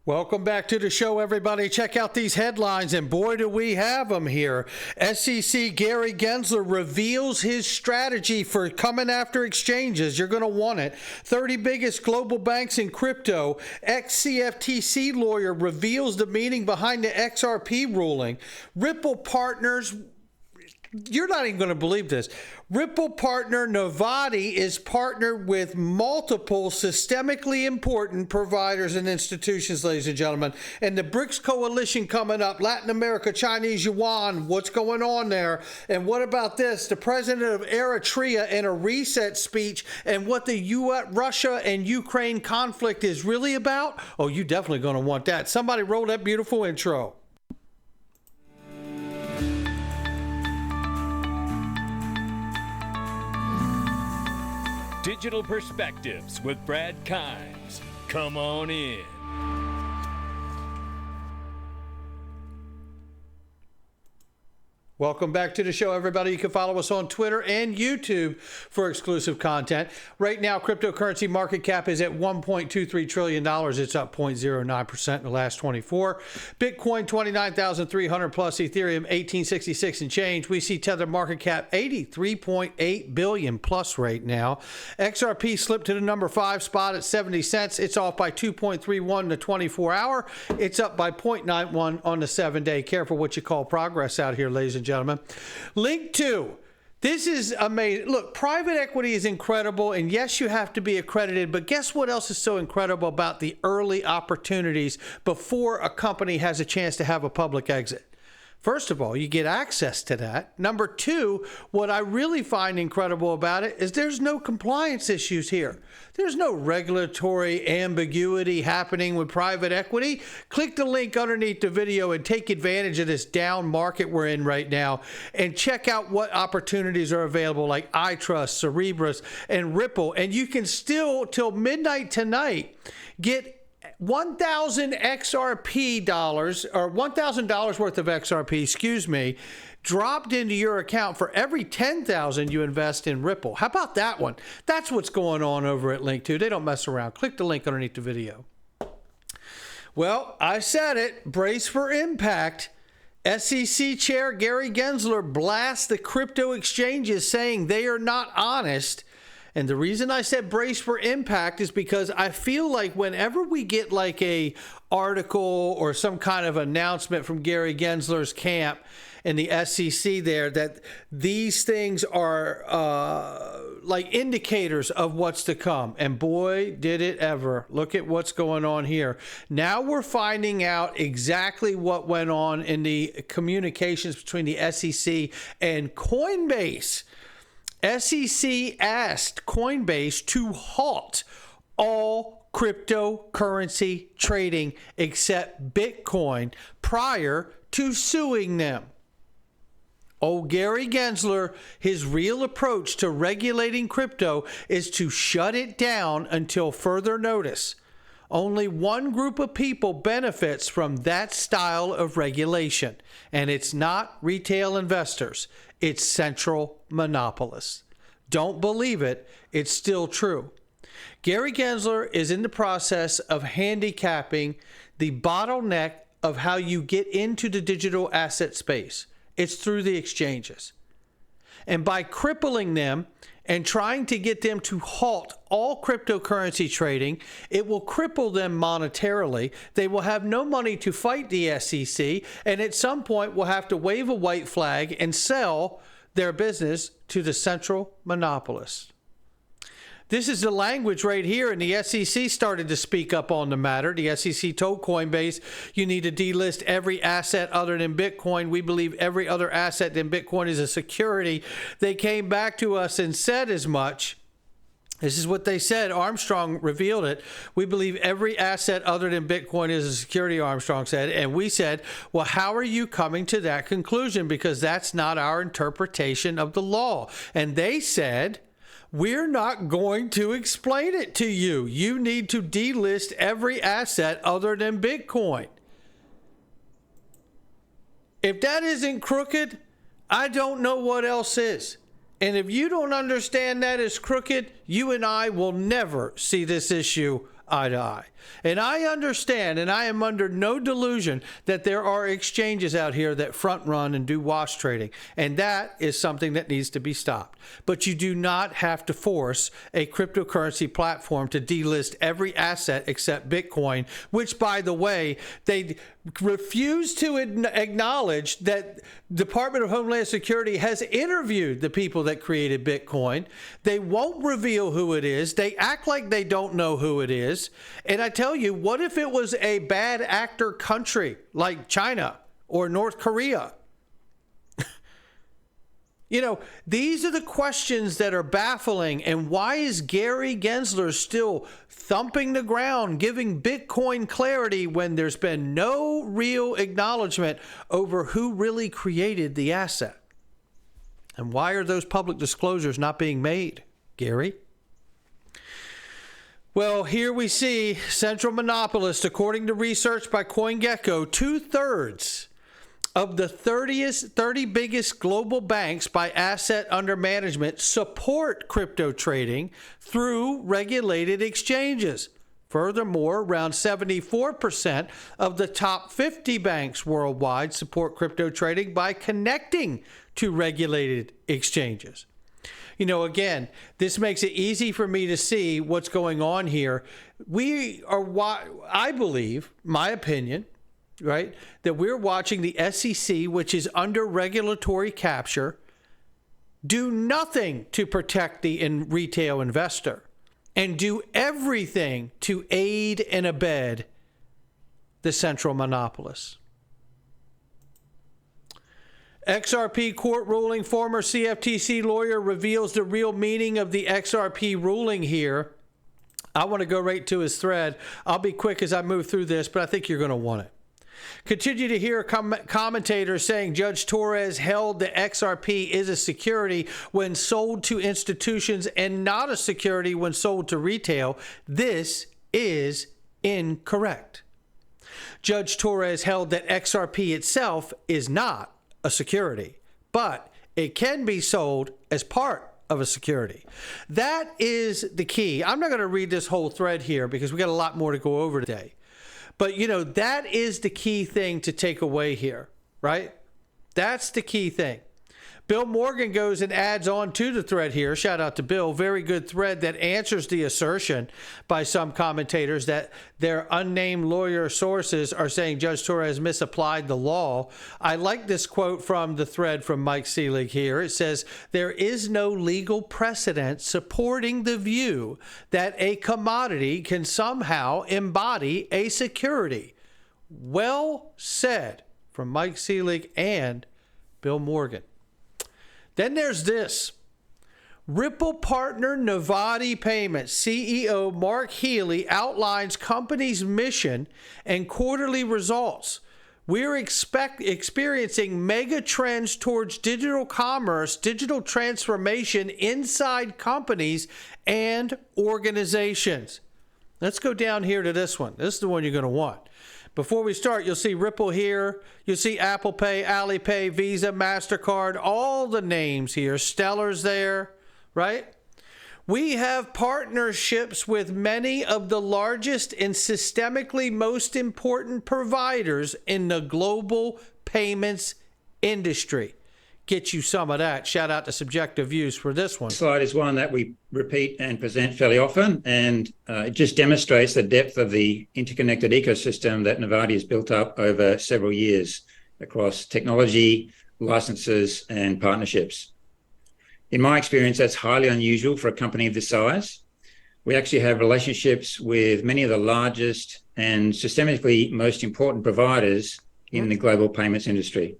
Welcome back to the show, everybody. Check out these headlines, and boy, do we have them here. SEC Gary Gensler reveals his strategy for coming after exchanges. You're going to want it. 30 biggest global banks in crypto. Ex-CFTC lawyer reveals the meaning behind the XRP ruling. Ripple partners... You're not even going to believe this. Ripple partner Novati is partnered with multiple systemically important providers and institutions, ladies and gentlemen. And the BRICS coalition coming up, Latin America, Chinese yuan, what's going on there? And what about this? The president of Eritrea in a reset speech and what the Russia and Ukraine conflict is really about? Oh, you definitely going to want that. Somebody roll that beautiful intro. Digital Perspectives with Brad Kimes. Come on in. Welcome back to the show, everybody. You can follow us on Twitter and YouTube for exclusive content. Right now, cryptocurrency market cap is at $1.23 trillion. It's up 0.09% in the last 24. Bitcoin, 29,300 plus. Ethereum, 1866 and change. We see Tether market cap 83.8 billion plus right now. XRP slipped to the number 5 spot at 70 cents. It's off by 2.31 to 24 hour. It's up by 0.91 on the 7-day. Careful what you call progress out here, ladies and gentlemen. Link 2. This is amazing. Look, private equity is incredible, and yes, you have to be accredited, but guess what else is so incredible about the early opportunities before a company has a chance to have a public exit? First of all, you get access to that. Number 2, what I really find incredible about it is there's no compliance issues here. There's no regulatory ambiguity happening with private equity. Click the link underneath the video and take advantage of this down market we're in right now and check out what opportunities are available like iTrust, Cerebras, and Ripple. And you can still, till midnight tonight, get 1,000 XRP dollars, or $1,000 worth of XRP, excuse me, dropped into your account for every 10,000 you invest in Ripple. How about that one? That's what's going on over at Link 2. They don't mess around. Click the link underneath the video. Well, I said it. Brace for impact. SEC Chair Gary Gensler blasts the crypto exchanges saying they are not honest. And the reason I said brace for impact is because I feel like whenever we get like a article or some kind of announcement from Gary Gensler's camp in the SEC there, that these things are like indicators of what's to come. And boy, did it ever. Look at what's going on here. Now we're finding out exactly what went on in the communications between the SEC and Coinbase. SEC asked Coinbase to halt all cryptocurrency trading except Bitcoin prior to suing them. Oh, Gary Gensler, his real approach to regulating crypto is to shut it down until further notice. Only one group of people benefits from that style of regulation, and it's not retail investors. It's central monopolists. Don't believe it. It's still true. Gary Gensler is in the process of handicapping the bottleneck of how you get into the digital asset space. It's through the exchanges. And by crippling them and trying to get them to halt all cryptocurrency trading, it will cripple them monetarily. They will have no money to fight the SEC, and at some point will have to wave a white flag and sell their business to the central monopolists. This is the language right here, and the SEC started to speak up on the matter. The SEC told Coinbase, you need to delist every asset other than Bitcoin. We believe every other asset than Bitcoin is a security. They came back to us and said as much. This is what they said. Armstrong revealed it. We believe every asset other than Bitcoin is a security, Armstrong said. And we said, well, how are you coming to that conclusion? Because that's not our interpretation of the law. And they said, we're not going to explain it to you. You need to delist every asset other than Bitcoin. If that isn't crooked, I don't know what else is. And if you don't understand that is crooked, you and I will never see this issue eye to eye. And I understand, and I am under no delusion that there are exchanges out here that front run and do wash trading. And that is something that needs to be stopped. But you do not have to force a cryptocurrency platform to delist every asset except Bitcoin, which, by the way, they refuse to acknowledge that Department of Homeland Security has interviewed the people that created Bitcoin. They won't reveal who it is. They act like they don't know who it is. And I tell you, what if it was a bad actor country like China or North Korea? You know, these are the questions that are baffling. And why is Gary Gensler still thumping the ground, giving Bitcoin clarity when there's been no real acknowledgement over who really created the asset? And why are those public disclosures not being made, Gary? Well, here we see central monopolists, according to research by CoinGecko, 2/3 of the 30 biggest global banks by asset under management support crypto trading through regulated exchanges. Furthermore, around 74% of the top 50 banks worldwide support crypto trading by connecting to regulated exchanges. You know, again, this makes it easy for me to see what's going on here. We are, I believe, my opinion, right, that we're watching the SEC, which is under regulatory capture, do nothing to protect the retail investor and do everything to aid and abet the central monopolists. XRP court ruling. Former CFTC lawyer reveals the real meaning of the XRP ruling here. I want to go right to his thread. I'll be quick as I move through this, but I think you're going to want it. Continue to hear commentators saying Judge Torres held that XRP is a security when sold to institutions and not a security when sold to retail. This is incorrect. Judge Torres held that XRP itself is not a security, but it can be sold as part of a security. That is the key. I'm not going to read this whole thread here because we got a lot more to go over today. But, you know, that is the key thing to take away here, right? That's the key thing. Bill Morgan goes and adds on to the thread here. Shout out to Bill. Very good thread that answers the assertion by some commentators that their unnamed lawyer sources are saying Judge Torres misapplied the law. I like this quote from the thread from Mike Seelig here. It says, there is no legal precedent supporting the view that a commodity can somehow embody a security. Well said from Mike Seelig and Bill Morgan. Then there's this. Ripple partner Novati Payments CEO Mark Healy outlines company's mission and quarterly results. We're experiencing mega trends towards digital commerce, digital transformation inside companies and organizations. Let's go down here to this one. This is the one you're going to want. Before we start, you'll see Ripple here. You'll see Apple Pay, Alipay, Visa, MasterCard, all the names here. Stellar's there, right? We have partnerships with many of the largest and systemically most important providers in the global payments industry. Get you some of that. Shout out to Subjective Views for this one. This slide is one that we repeat and present fairly often, and it just demonstrates the depth of the interconnected ecosystem that Novati has built up over several years across technology, licenses, and partnerships. In my experience, that's highly unusual for a company of this size. We actually have relationships with many of the largest and systemically most important providers in the global payments industry.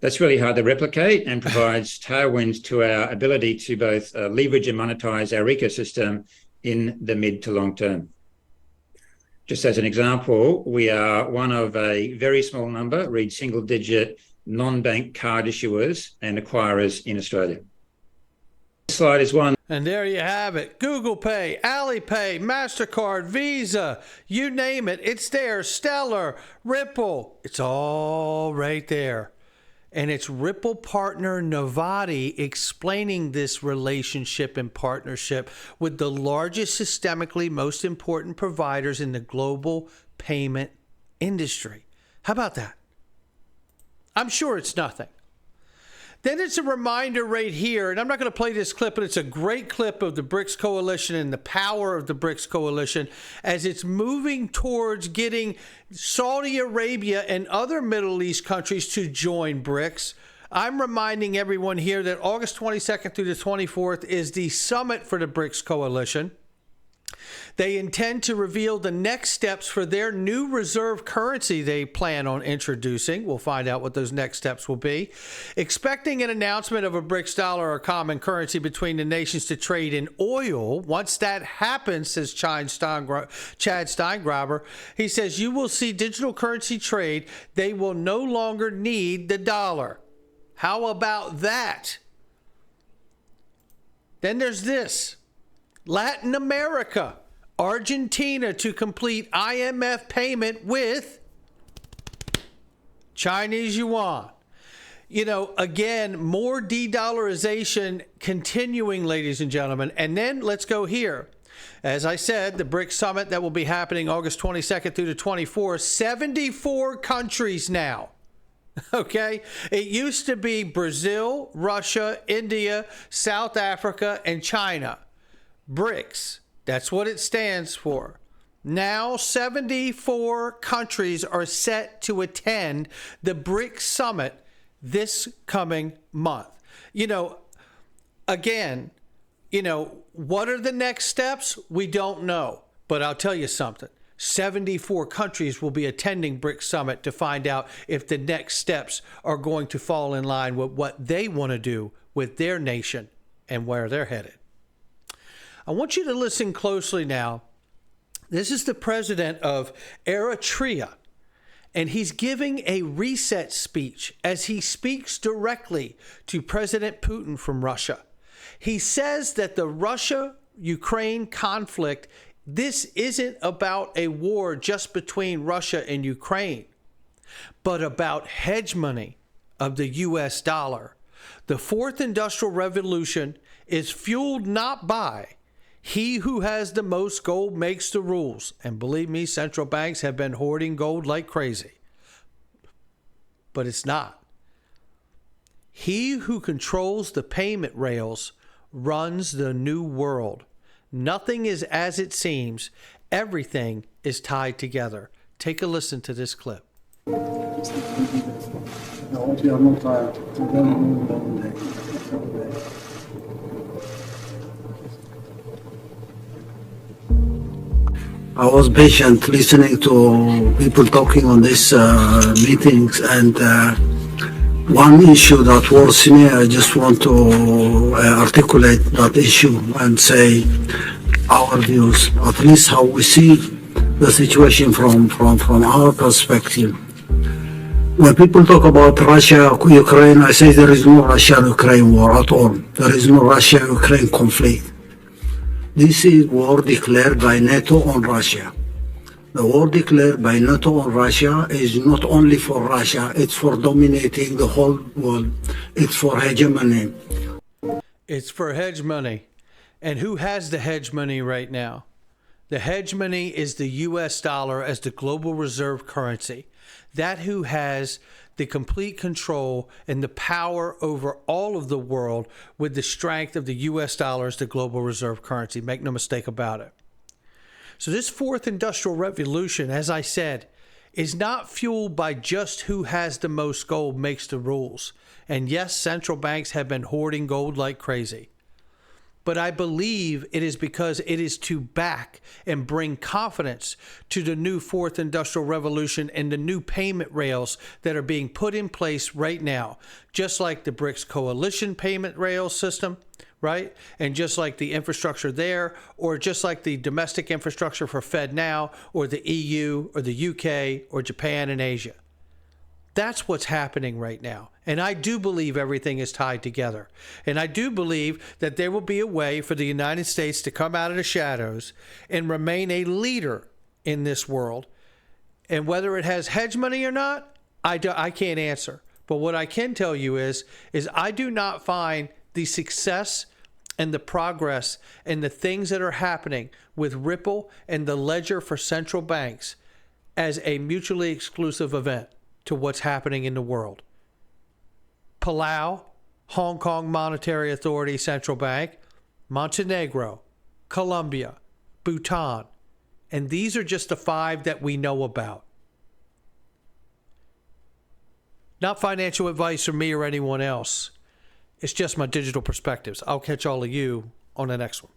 That's really hard to replicate and provides tailwinds to our ability to both leverage and monetize our ecosystem in the mid to long term. Just as an example, we are one of a very small number, read single digit, non-bank card issuers and acquirers in Australia. This slide is one. And there you have it. Google Pay, Alipay, MasterCard, Visa, you name it. It's there. Stellar, Ripple. It's all right there. and it's Ripple partner Novati explaining this relationship and partnership with the largest systemically most important providers in the global payment industry. How about that? I'm sure it's nothing. Then it's a reminder right here, and I'm not going to play this clip, but it's a great clip of the BRICS coalition and the power of the BRICS coalition as it's moving towards getting Saudi Arabia and other Middle East countries to join BRICS. I'm reminding everyone here that August 22nd through the 24th is the summit for the BRICS coalition. They intend to reveal the next steps for their new reserve currency they plan on introducing. We'll find out what those next steps will be. Expecting an announcement of a BRICS dollar or common currency between the nations to trade in oil. Once that happens, says Chad Steingraber, he says, you will see digital currency trade. They will no longer need the dollar. How about that? Then there's this. Latin America, Argentina to complete IMF payment with Chinese yuan. You know, again, more de-dollarization continuing, ladies and gentlemen. And then let's go here. As I said, the BRICS summit that will be happening August 22nd through the 24th, 74 countries now. Okay, it used to be Brazil, Russia, India, South Africa, and China. BRICS, that's what it stands for. Now 74 countries are set to attend the BRICS summit this coming month. You know, again, what are the next steps? We don't know. But I'll tell you something. 74 countries will be attending BRICS summit to find out if the next steps are going to fall in line with what they want to do with their nation and where they're headed. I want you to listen closely now. This is the president of Eritrea, and he's giving a reset speech as he speaks directly to President Putin from Russia. He says that the Russia-Ukraine conflict, this isn't about a war just between Russia and Ukraine, but about hegemony of the U.S. dollar. The fourth industrial revolution is fueled not by he who has the most gold makes the rules. And believe me, central banks have been hoarding gold like crazy. But it's not. He who controls the payment rails runs the new world. Nothing is as it seems. Everything is tied together. Take a listen to this clip. I was patient listening to people talking on these meetings, and one issue that worries me, I just want to articulate that issue and say our views, at least how we see the situation from our perspective. When people talk about Russia, Ukraine, I say there is no Russia-Ukraine war at all. There is no Russia-Ukraine conflict. This is war declared by NATO on Russia. The war declared by NATO on Russia is not only for Russia, it's for dominating the whole world. It's for hegemony. It's for hegemony. And who has the hegemony right now? The hegemony is the U.S. dollar as the global reserve currency. That who has the complete control and the power over all of the world with the strength of the U.S. dollar as the global reserve currency. Make no mistake about it. So this fourth industrial revolution, as I said, is not fueled by just who has the most gold makes the rules. And yes, central banks have been hoarding gold like crazy. But I believe it is because it is to back and bring confidence to the new fourth industrial revolution and the new payment rails that are being put in place right now, just like the BRICS coalition payment rail system, right? And just like the infrastructure there, or just like the domestic infrastructure for FedNow, or the EU, or the UK, or Japan and Asia. That's what's happening right now. And I do believe everything is tied together. And I do believe that there will be a way for the United States to come out of the shadows and remain a leader in this world. And whether it has hegemony or not, I can't answer. But what I can tell you is I do not find the success and the progress and the things that are happening with Ripple and the ledger for central banks as a mutually exclusive event to what's happening in the world. Palau, Hong Kong Monetary Authority Central Bank, Montenegro, Colombia, Bhutan, and these are just the 5 that we know about. Not financial advice from me or anyone else. It's just my digital perspectives. I'll catch all of you on the next one.